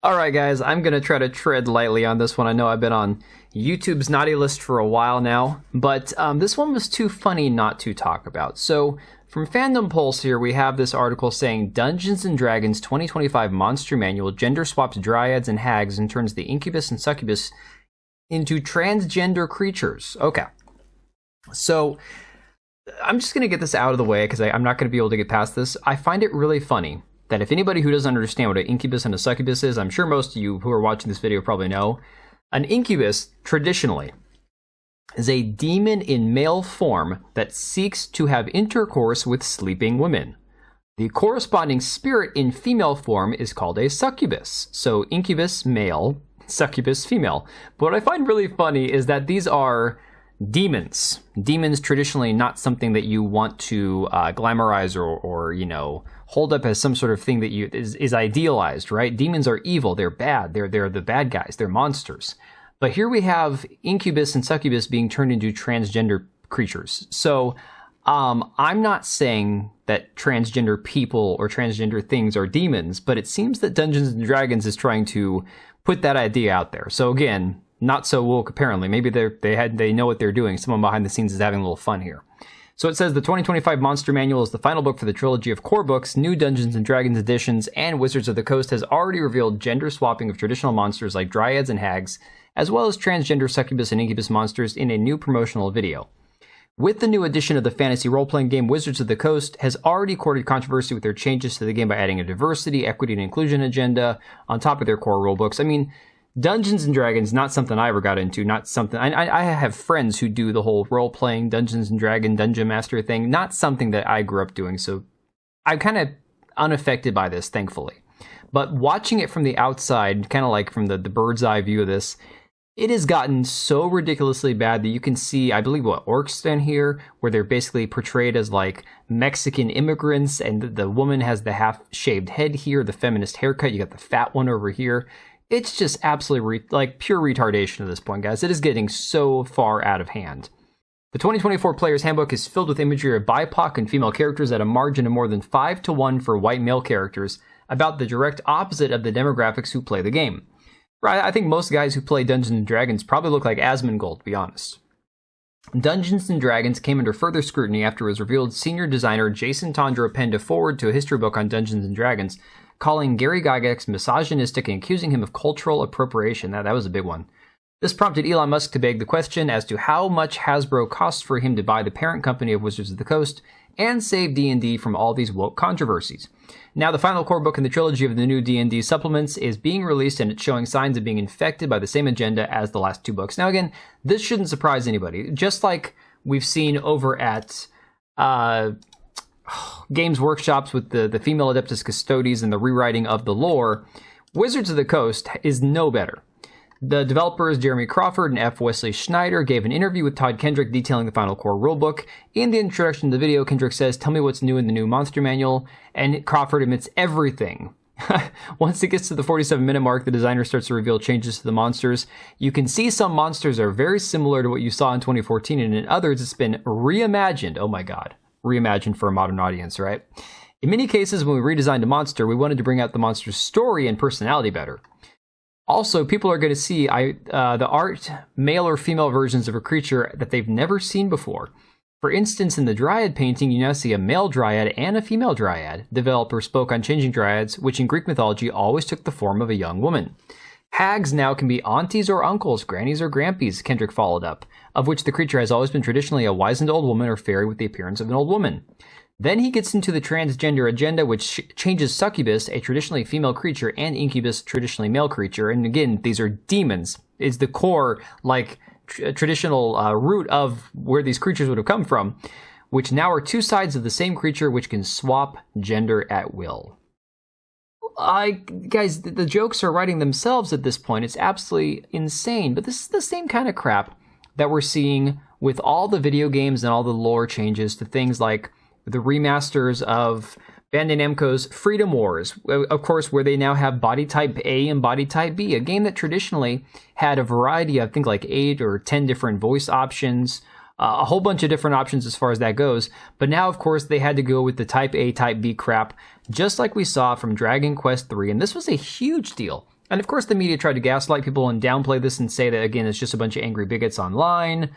All right, guys, I'm going to try to tread lightly on this one. I know I've been on YouTube's naughty list for a while now, but this one was too funny not to talk about. So from Fandom Pulse here, we have this article saying Dungeons & Dragons 2025 Monster Manual gender swaps dryads and hags and turns the incubus and succubus into transgender creatures. Okay. So I'm just going to get this out of the way because I'm not going to be able to get past this. I find it really funny that if anybody who doesn't understand what an incubus and a succubus is, I'm sure most of you who are watching this video probably know, an incubus, traditionally, is a demon in male form that seeks to have intercourse with sleeping women. The corresponding spirit in female form is called a succubus. So incubus, male, succubus, female. But what I find really funny is that these are demons. Demons traditionally not something that you want to glamorize or you know, hold up as some sort of thing that is idealized, right? Demons are evil, they're bad, they're the bad guys, they're monsters. But here we have incubus and succubus being turned into transgender creatures. So I'm not saying that transgender people or transgender things are demons, but it seems that Dungeons & Dragons is trying to put that idea out there. So again, not so woke apparently. Maybe they know what they're doing. Someone behind the scenes is having a little fun here. So it says the 2025 Monster Manual is the final book for the trilogy of core books. New Dungeons & Dragons editions and Wizards of the Coast has already revealed gender swapping of traditional monsters like dryads and hags, as well as transgender succubus and incubus monsters in a new promotional video. With the new edition of the fantasy role-playing game, Wizards of the Coast has already courted controversy with their changes to the game by adding a diversity, equity, and inclusion agenda on top of their core rulebooks. I mean, Dungeons & Dragons, not something I ever got into, not something... I have friends who do the whole role-playing Dungeons & Dragon Dungeon Master thing, not something that I grew up doing, so I'm kind of unaffected by this, thankfully. But watching it from the outside, kind of like from the bird's eye view of this, it has gotten so ridiculously bad that you can see, I believe, orcs in here, where they're basically portrayed as like Mexican immigrants, and the woman has the half-shaved head here, the feminist haircut, you got the fat one over here. It's just absolutely like pure retardation at this point, guys. It is getting so far out of hand. The 2024 Player's Handbook is filled with imagery of BIPOC and female characters at a margin of more than 5-to-1 for white male characters, about the direct opposite of the demographics who play the game. I think most guys who play Dungeons & Dragons probably look like Asmongold, to be honest. Dungeons & Dragons came under further scrutiny after it was revealed senior designer Jason Tondra penned a foreword to a history book on Dungeons & Dragons, calling Gary Gygax misogynistic and accusing him of cultural appropriation. That was a big one. This prompted Elon Musk to beg the question as to how much Hasbro costs for him to buy the parent company of Wizards of the Coast and save D&D from all these woke controversies. Now, the final core book in the trilogy of the new D&D supplements is being released, and it's showing signs of being infected by the same agenda as the last two books. Now, again, this shouldn't surprise anybody. Just like we've seen over at Games Workshops with the female Adeptus Custodes and the rewriting of the lore, Wizards of the Coast is no better. The developers Jeremy Crawford and F. Wesley Schneider gave an interview with Todd Kendrick detailing the final core rulebook. In the introduction to the video, Kendrick says, "Tell me what's new in the new Monster Manual," and Crawford admits everything. Once it gets to the 47-minute mark, the designer starts to reveal changes to the monsters. You can see some monsters are very similar to what you saw in 2014, and in others it's been reimagined. Oh my god. Reimagined for a modern audience, right? In many cases, when we redesigned a monster, we wanted to bring out the monster's story and personality better. Also, people are going to see the art, male or female versions of a creature that they've never seen before. For instance, in the Dryad painting, you now see a male Dryad and a female Dryad. Developers spoke on changing Dryads, which in Greek mythology always took the form of a young woman. Hags now can be aunties or uncles, grannies or grampies, Kendrick followed up, of which the creature has always been traditionally a wizened old woman or fairy with the appearance of an old woman. Then he gets into the transgender agenda, which changes succubus, a traditionally female creature, and incubus, traditionally male creature. And again, these are demons. It's the core, like, traditional root of where these creatures would have come from, which now are two sides of the same creature which can swap gender at will. Guys, the jokes are writing themselves at this point. It's absolutely insane. But this is the same kind of crap that we're seeing with all the video games and all the lore changes to things like the remasters of Bandai Namco's Freedom Wars, of course, where they now have Body Type A and Body Type B, a game that traditionally had a variety of, I think, like 8 or 10 different voice options, a whole bunch of different options as far as that goes. But now, of course, they had to go with the Type A, Type B crap, just like we saw from Dragon Quest III. And this was a huge deal. And of course the media tried to gaslight people and downplay this and say that, again, it's just a bunch of angry bigots online.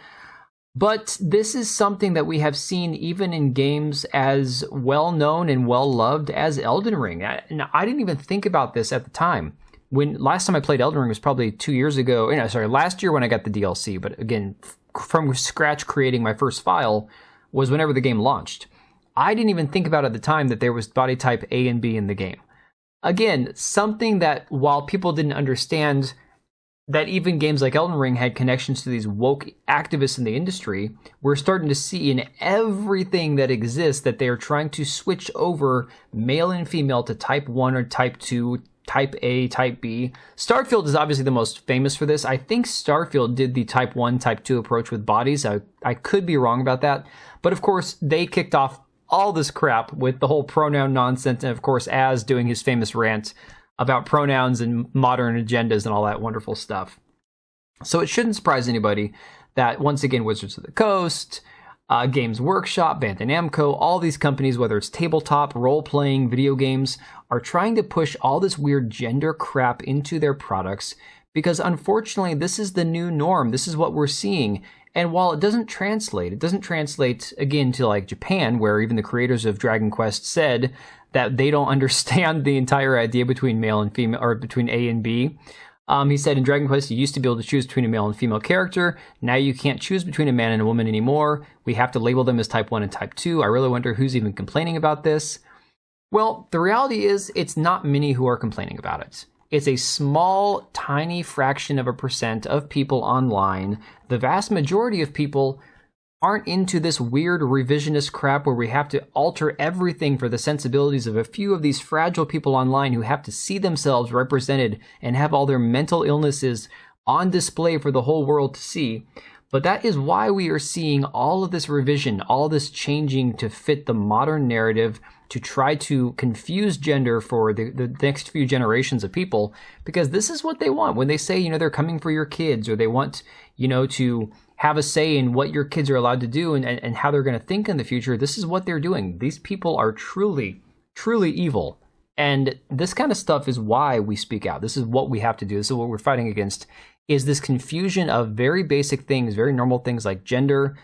But this is something that we have seen even in games as well-known and well-loved as Elden Ring. Now, I didn't even think about this at the time. Last time I played Elden Ring was probably 2 years ago. Last year when I got the DLC. But again, from scratch creating my first file was whenever the game launched. I didn't even think about at the time that there was body type A and B in the game. Again, something that while people didn't understand that even games like Elden Ring had connections to these woke activists in the industry, we're starting to see in everything that exists that they are trying to switch over male and female to type 1 or type 2, type A, type B. Starfield is obviously the most famous for this. I think Starfield did the type 1, type 2 approach with bodies. I could be wrong about that. But of course, they kicked off all this crap with the whole pronoun nonsense, and of course, Az doing his famous rant about pronouns and modern agendas and all that wonderful stuff. So it shouldn't surprise anybody that, once again, Wizards of the Coast, Games Workshop, Bandai Namco, all these companies, whether it's tabletop, role-playing, video games, are trying to push all this weird gender crap into their products because, unfortunately, this is the new norm. This is what we're seeing. And while it doesn't translate, again, to like Japan, where even the creators of Dragon Quest said that they don't understand the entire idea between male and female, or between A and B. He said in Dragon Quest, you used to be able to choose between a male and female character. Now you can't choose between a man and a woman anymore. We have to label them as type 1 and type 2. I really wonder who's even complaining about this. Well, the reality is it's not many who are complaining about it. It's a small, tiny fraction of a percent of people online. The vast majority of people aren't into this weird revisionist crap where we have to alter everything for the sensibilities of a few of these fragile people online who have to see themselves represented and have all their mental illnesses on display for the whole world to see. But that is why we are seeing all of this revision, all this changing to fit the modern narrative, to try to confuse gender for the next few generations of people, because this is what they want. When they say, they're coming for your kids, or they want, to have a say in what your kids are allowed to do and how they're going to think in the future, this is what they're doing. These people are truly, truly evil. And this kind of stuff is why we speak out. This is what we have to do. This is what we're fighting against, is this confusion of very basic things, very normal things like gender,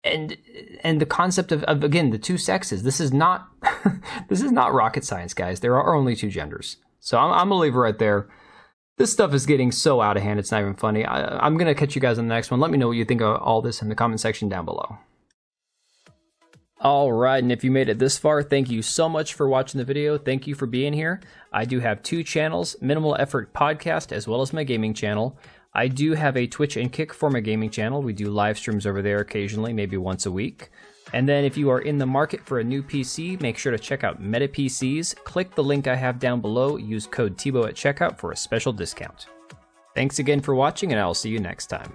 and the concept of again, the two sexes. This is not this is not rocket science, guys. There are only two genders. So I'm gonna leave it right there. This stuff is getting so out of hand, it's not even funny. I'm gonna catch you guys on the next one. Let me know what you think of all this in the comment section down below. All right, and if you made it this far, thank you so much for watching the video. Thank you for being here. I do have two channels, Minimal Effort Podcast, as well as my gaming channel. I do have a Twitch and Kick for my gaming channel. We do live streams over there occasionally, maybe once a week. And then if you are in the market for a new PC, make sure to check out Meta PCs. Click the link I have down below. Use code TBO at checkout for a special discount. Thanks again for watching, and I'll see you next time.